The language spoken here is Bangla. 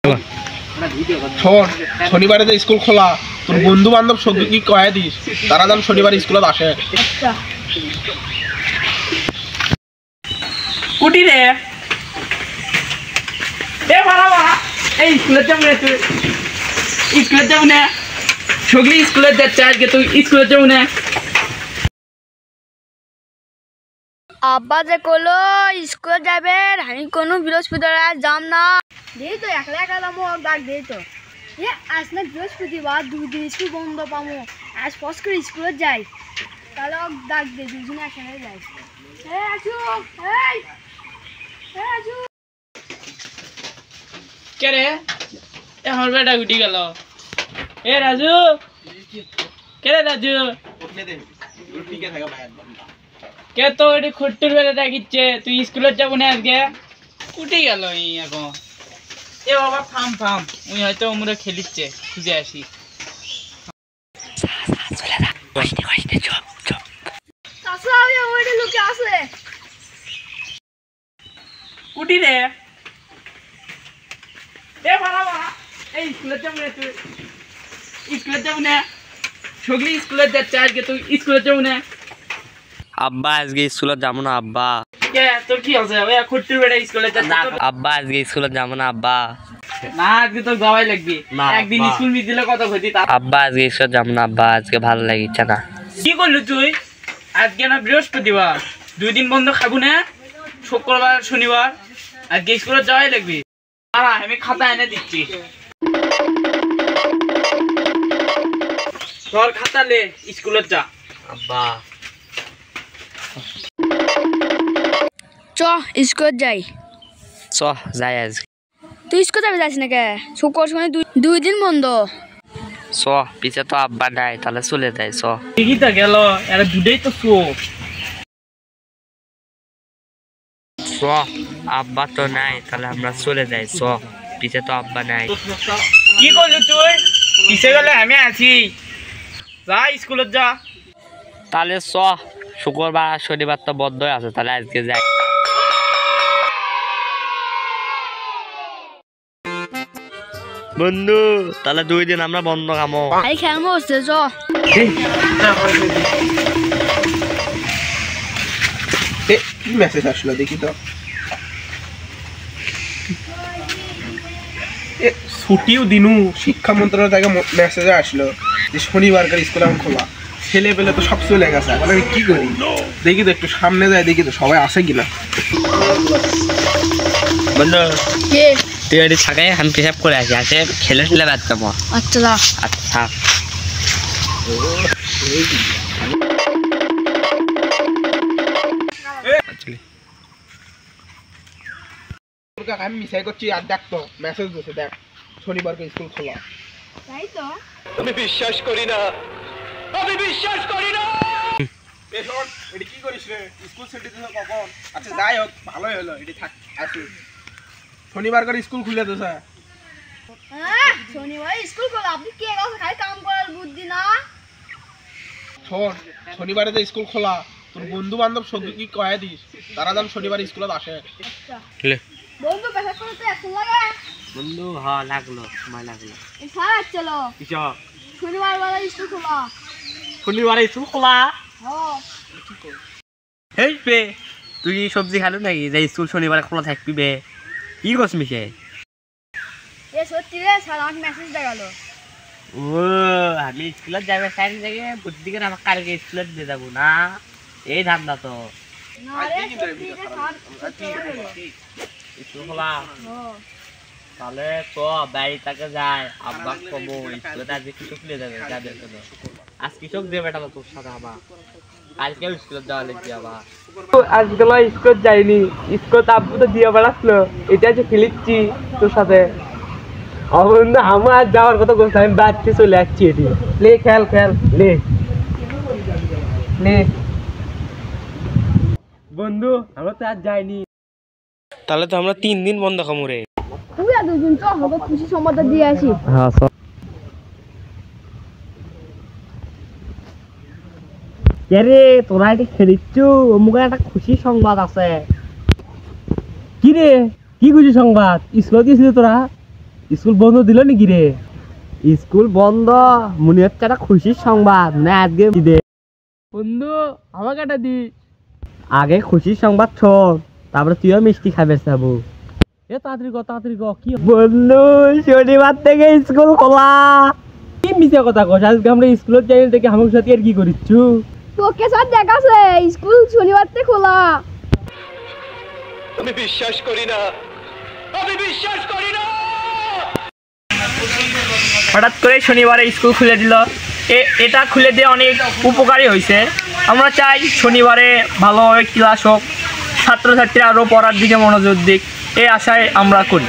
শোন, শনিবারে যে স্কুল খোলা, তোর বন্ধু বান্ধব সঙ্গে কি কয়ে দিস তারা যেন শনিবারে স্কুলত আসে। কুটি রে এ ভাড়া ভাড়া এই স্কুলে যাবো না, তুই স্কুলে যাবো না, সগলি স্কুলে যাচ্ছে আজকে, তুই স্কুলে যাবো না। আব্বা যে কলো স্কুলে যাবে, আমি কোনো বৃহস্পতিবার যাম না। দিই তো একলা একলা ডাক দিই তো আজ না বৃহস্পতিবার, 2 দিন স্কুল বন্ধ পাবো, আজ ফস করে স্কুলে যাই, তাহলে ডাক দিই, দুজনে একসাথে যাই। কে রে আমার বেটা উঠি গেল। এ রাজু, কে রে রাজু, কে তো এটি খুঁটির বেলা ডাকিচ্ছে, তুই স্কুলে যাবো না আজকে? উঠি গেল এখন। এ বাবা থাম থাম, উনি হয়তো ওমরা খেলিচ্ছে, খুঁজে আসি। উঠি রে এ ভাড়া ভাড়া এই স্কুলে যাবো না, তুই স্কুলে যাবো না, সগলি স্কুলে যাচ্ছে আজকে, তুই স্কুলে যাবো না। আব্বা আজকে স্কুলে যাবো না আব্বা। কে তোর কি আছে? ওই খুঁটির বেটা স্কুলে যাচ্ছে। আব্বা আজকে স্কুলে যাবো না আব্বা। না আজকে তোর যাওয়াই লাগবে, একদিন স্কুল মিস দিলে কত ক্ষতি। আব্বা আজকে স্কুলে যাবো না আব্বা, আজকে ভালো লাগিচ্ছে না। কি করলি তুই? আজকে না বৃহস্পতিবার, 2 দিন বন্ধ খাবো না, শুক্রবার শনিবার, আজকে স্কুলে যাওয়াই লাগবে। আমি খাতা এনে দিচ্ছি, তোর খাতা লে, স্কুলে যা। আব্বা চ স্কুলে যাই। চ যাই আজকে। তুই স্কুল যাবি, যাস না কে? শুক্র শনি 2 দিন বন্ধ। চ পিছে তো আব্বা নাই, তাহলে চলে যাই। চ ঠিকই তো গেল, এরা দুটাই তো চোখ। চ আব্বা তো নাই, তাহলে আমরা চলে যাই। চ পিছে তো আব্বা নাই। কি করলি তুই? পিছে গেলে আমি আছি, যা স্কুলে যা। তাহলে চ শুক্রবার আর শনিবার তো বন্ধ আছে, তাহলে আজকে যাই। বন্ধু তাহলে 2 দিন আমরা বন্ধ খামো। আই খেলবো হচ্ছে, চ। কি মেসেজ আসলো দেখি তো। ছুটিও দিনু শিক্ষা মন্ত্রণালয় থেকে মেসেজ আসলো যে শনিবারকার স্কুল এখন খোলা, ছেলে পেলে তো সব চলে গেছে, এখন আমি কি করি? দেখি তো একটু সামনে যাই, দেখি তো সবাই আসে কিনা। বন্ধু কে? তুই এটি থাকাই আমি পেশাব করে আসি, আসে খেলে খেলে বাদ যাবো। আচ্ছা যা। আচ্ছা আমি মিসাই করছি, আর দেখ তো মেসেজ দিয়েছে, দেখ শনিবারকার স্কুল খোলা। তাই তো। আমি বিশ্বাস করি না, আমি বিশ্বাস করি না। এটি কি করিস রে? স্কুল ছুটি দিল কখন? আচ্ছা যাই হোক, ভালোই হলো, এটি থাক আসি। শনিবার করে স্কুল খুলে তো স্যার। শনিবার স্কুল খোলা, আপনি কে গেছে? খালি কাম করার বুদ্ধি না। শোন, শনিবারে যে স্কুল খোলা, তোর বন্ধু বান্ধব সঙ্গে কি কয়ে দিস তারা যেন শনিবার স্কুলত আসে। বন্ধু পেশা করে তো এখন লাগে। বন্ধু হ লাগলো, সময় লাগলো। সারা চলো, শনিবার বেলা স্কুল খোলা। শনিবারে স্কুল খোলা? হ্যাঁ। হেই বে, তুই সবজি খালো নাকি যে স্কুল শনিবারে খোলা থাকবি বে? কি করছ মিশে? এ সত্যি রে, স্যার আমাকে মেসেজ দেখালো। ও আমি স্কুলত যাবে সাইন জায়গায় বুদ্ধি করে আমার কালকে স্কুলত দিয়ে যাবো না, এই ধান্দা তো। না রে, সত্যি রে, স্যার সত্যি বললো। স্কুল খোলা? হ্যাঁ। তাহলে চ বাড়ি তাকে যায়, আব্বা কবো স্কুলে আজকে কৃষক নিয়ে যাবে, যাবে তো আজ কৃষক দিয়ে বেটালো তোর সাথে, আবার কালকেও স্কুলে যাওয়া লাগবে। আবার আজকাল স্কুল যাইনি, স্কুল আব্বু তো দিয়ে বেড়াচ্ছিল, এটা যে খেলিচ্ছি তোর সাথে। বন্ধু আমার যাওয়ার কথা বলছি, আমি বাড়িতে চলে আসছি। এটি লে খেল খেল লে লে। বন্ধু আমরা তো আর যাইনি, তাহলে তো আমরা 3 দিন বন্ধ খামু রে। তুই আর দুজন চ, হবে খুশি সংবাদ দিয়ে আসি। হ্যাঁ রে তোরা এটি খেলিচ্ছু, অমুক একটা খুশি সংবাদ আছে। কি রে, কি খুশি সংবাদ? স্কুল গেছিলি তোরা? স্কুল বন্ধ দিল নাকি রে? স্কুল বন্ধ মনে হচ্ছে একটা খুশির সংবাদ না আজকে ঈদে। বন্ধু আমাকে একটা দি। আগে খুশির সংবাদ শোন, তারপরে তুইও মিষ্টি খাবে যাবো। এ তাড়াতাড়ি গ কি বন্ধু, শনিবার থেকে স্কুল খোলা। কি মিছে কথা কস? আজকে আমরা স্কুলের যাই দেখে আমার সাথে আর কি করিচ্ছু? তোকে স্যার দেখাছে স্কুল শনিবার থেকে খোলা। আমি বিশ্বাস করি না, আমি বিশ্বাস করি না। হঠাৎ করে শনিবারে স্কুল খুলে দিল। এটা খুলে দিয়ে অনেক উপকারী হয়েছে। আমরা চাই শনিবারে ভালোভাবে ক্লাস হোক, ছাত্রছাত্রীরা আরও পড়ার দিকে মনোযোগ দিক, এই আশায় আমরা করি।